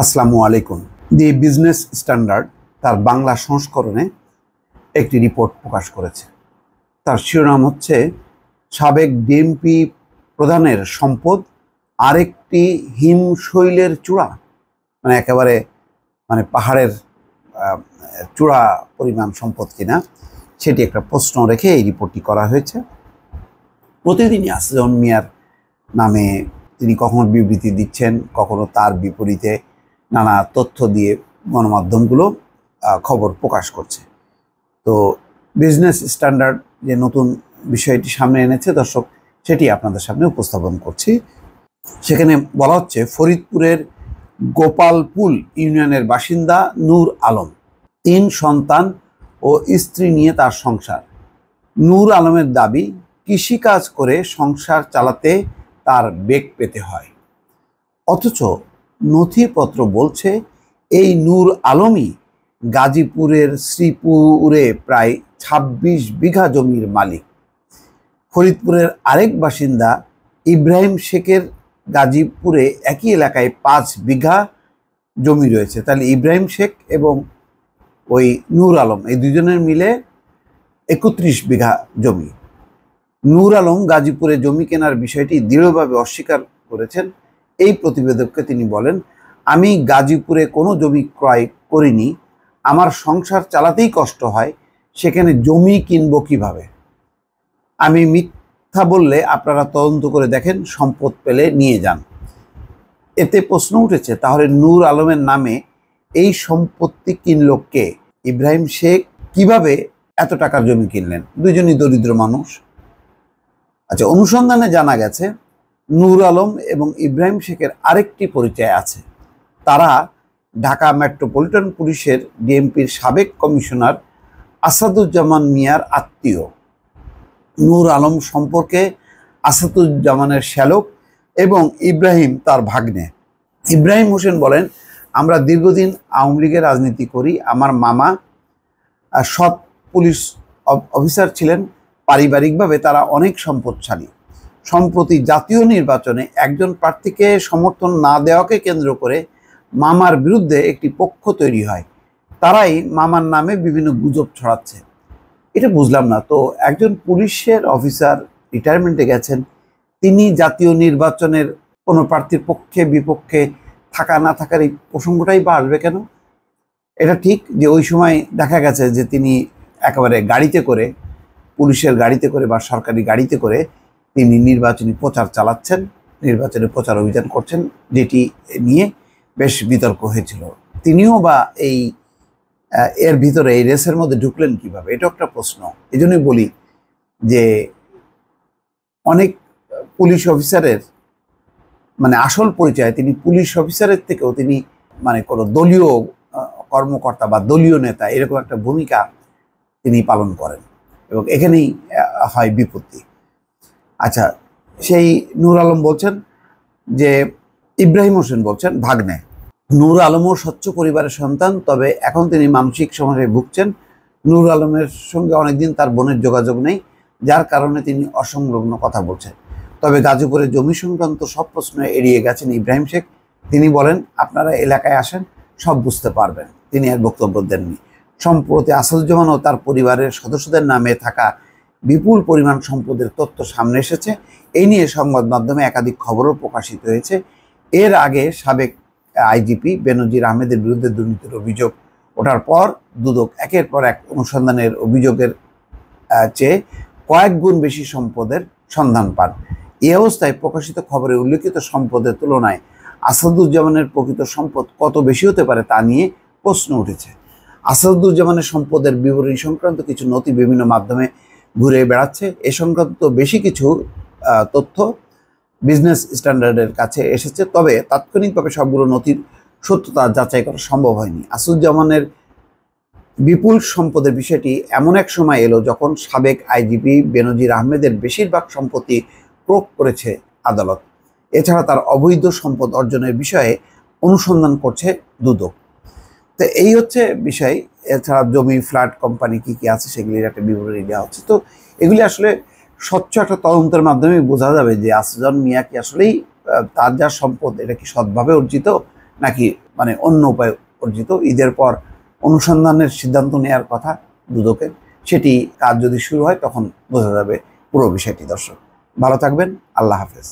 আসসালামু আলাইকুম। The business standard তার বাংলা সংস্করণে একটি রিপোর্ট প্রকাশ করেছে। তার শিরোনাম হচ্ছে সাবেক ডিএমপি প্রধানের সম্পদ আরেকটি হিমশৈলের চূড়া, মানে একেবারে পাহাড়ের চূড়া পরিমাণ সম্পদ কিনা, সেটি একটা প্রশ্ন রেখে এই রিপোর্টটি করা হয়েছে। প্রতিদিনই আসিফ মিয়ার নামে তিনি কখনো বিবৃতি দিচ্ছেন, কখনো তার বিপরীতে নানা তথ্য দিয়ে গণমাধ্যমগুলো খবর প্রকাশ করছে। তো বিজনেস স্ট্যান্ডার্ড যে নতুন বিষয়টি সামনে এনেছে দর্শক, সেটি আপনাদের সামনে উপস্থাপন করছি। সেখানে বলা হচ্ছে ফরিদপুরের গোপালপুল ইউনিয়নের বাসিন্দা নূর আলম, 3 সন্তান ও স্ত্রী নিয়ে তার সংসার। নূর আলমের দাবি, কৃষিকাজ করে সংসার চালাতে তার বেগ পেতে হয়, অথচ নথিপত্র বলছে এই নূর আলমই গাজীপুরের শ্রীপুরে প্রায় 26 বিঘা জমির মালিক। ফরিদপুরের আরেক বাসিন্দা ইব্রাহিম শেখের গাজীপুরে একই এলাকায় 5 বিঘা জমি রয়েছে। তাহলে ইব্রাহিম শেখ এবং ওই নূর আলম এই দুজনের মিলে 31 বিঘা জমি। নূর আলম গাজীপুরে জমি কেনার বিষয়টি দৃঢ়ভাবে অস্বীকার করেছেন। এই প্রতিবেদককে তিনি বলেন, আমি গাজীপুরে কোনো জমি ক্রয় করিনি, আমার সংসার চালাতেই কষ্ট হয়, সেখানে জমি কিনবো কিভাবে? আমি মিথ্যা বললে আপনারা তদন্ত করে দেখেন, সম্পদ পেলে নিয়ে যান। এতে প্রশ্ন উঠেছে, তাহলে নূর আলমের নামে এই সম্পত্তি কিনলো কে? ইব্রাহিম শেখ কিভাবে এত টাকার জমি কিনলেন? দুজনই দরিদ্র মানুষ। আচ্ছা, অনুসন্ধানে জানা গেছে নূর আলম এবং ইব্রাহিম শেখের আরেকটি পরিচয় আছে। তারা ঢাকা মেট্রোপলিটন পুলিশের ডিএমপির সাবেক কমিশনার আসাদুজ্জামান মিয়ার আত্মীয়। নূর আলম সম্পর্কে আসাদুজ্জামানের শ্যালক এবং ইব্রাহিম তার ভাগ্নে। ইব্রাহিম হোসেন বলেন, আমরা দীর্ঘদিন আওয়ামী লীগের রাজনীতি করি। আমার মামা সৎ পুলিশ অফিসার ছিলেন। পারিবারিকভাবে তারা অনেক সম্পদশালী। সম্প্রতি জাতীয় নির্বাচনে একজন প্রার্থীকে সমর্থন না দেওয়াকে কেন্দ্র করে মামার বিরুদ্ধে একটি পক্ষ তৈরি হয়। তারাই মামার নামে বিভিন্ন গুজব ছড়াচ্ছে। এটা বুঝলাম না তো, একজন পুলিশের অফিসার রিটায়ারমেন্টে গেছেন, তিনি জাতীয় নির্বাচনের কোনো প্রার্থীর পক্ষে বিপক্ষে থাকা না থাকার এই প্রসঙ্গটাই বা আসবে কেন? এটা ঠিক যে ওই সময় দেখা গেছে যে তিনি একেবারে গাড়িতে করে, পুলিশের গাড়িতে করে বা সরকারি গাড়িতে করে তিনি নির্বাচনী প্রচার চালাচ্ছেন, নির্বাচনী প্রচার অভিযান করছেন, যেটি নিয়ে বেশ বিতর্ক হয়েছিল। তিনিও বা এর ভিতরে এই রেসের মধ্যে ঢুকলেন কিভাবে? এটা একটা প্রশ্ন। এই জন্যই বলি যে অনেক পুলিশ অফিসারের আসল পরিচয়, তিনি পুলিশ অফিসারের থেকেও তিনি কোনো দলীয় কর্মকর্তা বা দলীয় নেতা এরকম একটা ভূমিকা তিনি পালন করেন, এবং এখানেই হয় বিপত্তি। আচ্ছা, সেই নূর আলম বলছেন যে ইব্রাহিম হোসেন বলছেন ভাগ্নে। নূর আলমও স্বচ্ছ পরিবারের সন্তান, তবে এখন তিনি মানসিক সমস্যায় ভুগছেন। নূর আলমের সঙ্গে অনেকদিন তার বোনের যোগাযোগ নেই, যার কারণে তিনি অসংলগ্ন কথা বলছেন। তবে গাজীপুরের জমি সংক্রান্ত সব প্রশ্ন এড়িয়ে গেছেন ইব্রাহিম শেখ। তিনি বলেন, আপনারা এলাকায় আসেন, সব বুঝতে পারবেন। তিনি আর বক্তব্য দেননি। সম্প্রতি আসাদুজ্জামান ও তার পরিবারের সদস্যদের নামে থাকা বিপুল পরিমাণ সম্পদের তথ্য সামনে এসেছে। এই নিয়ে সংবাদ মাধ্যমে একাধিক খবরও প্রকাশিত হয়েছে। এর আগে সাবেক আইজিপি বেনজির আহমেদের বিরুদ্ধে দুর্নীতির অভিযোগ ওঠার পর দুদক একের পর এক অনুসন্ধানের অভিযোগের চেয়ে কয়েক গুণ বেশি সম্পদের সন্ধান পান। এই অবস্থায় প্রকাশিত খবরে উল্লেখিত সম্পদের তুলনায় আসাদুজ্জামানের প্রকৃত সম্পদ কত বেশি হতে পারে তা নিয়ে প্রশ্ন উঠেছে। আসাদুজ্জামানের সম্পদের বিবরণী সংক্রান্ত কিছু নথি বিভিন্ন মাধ্যমে ঘুরে বেড়াচ্ছে। এ সংক্রান্ত বেশি কিছু তথ্য বিজনেস স্ট্যান্ডার্ডের কাছে এসেছে, তবে তাৎক্ষণিকভাবে সবগুলো নথির সত্যতা যাচাই করা সম্ভব হয়নি। আসাদুজ্জামানের বিপুল সম্পদের বিষয়টি এমন এক সময় এলো যখন সাবেক আইজিপি বেনজির আহমেদের বেশিরভাগ সম্পত্তি ক্রোক করেছে আদালত। এছাড়া তার অবৈধ সম্পদ অর্জনের বিষয়ে অনুসন্ধান করছে দুদক। তো এই হচ্ছে বিষয়। এছাড়া জমি, ফ্ল্যাট, কোম্পানি কি কি আছে সেগুলির একটা বিবরণী দেওয়া হচ্ছে। তো এগুলি আসলে স্বচ্ছ একটা তদন্তের মাধ্যমে বোঝা যাবে যে আসিফ মিয়া কি আসলেই তার যা সম্পদ এটা কি সৎভাবে অর্জিত নাকি মানে অন্য উপায় অর্জিত। ঈদের পর অনুসন্ধানের সিদ্ধান্ত নেওয়ার কথা দুদকের, সেটি কাজ যদি শুরু হয় তখন বোঝা যাবে পুরো বিষয়টি। দর্শক ভালো থাকবেন, আল্লাহ হাফেজ।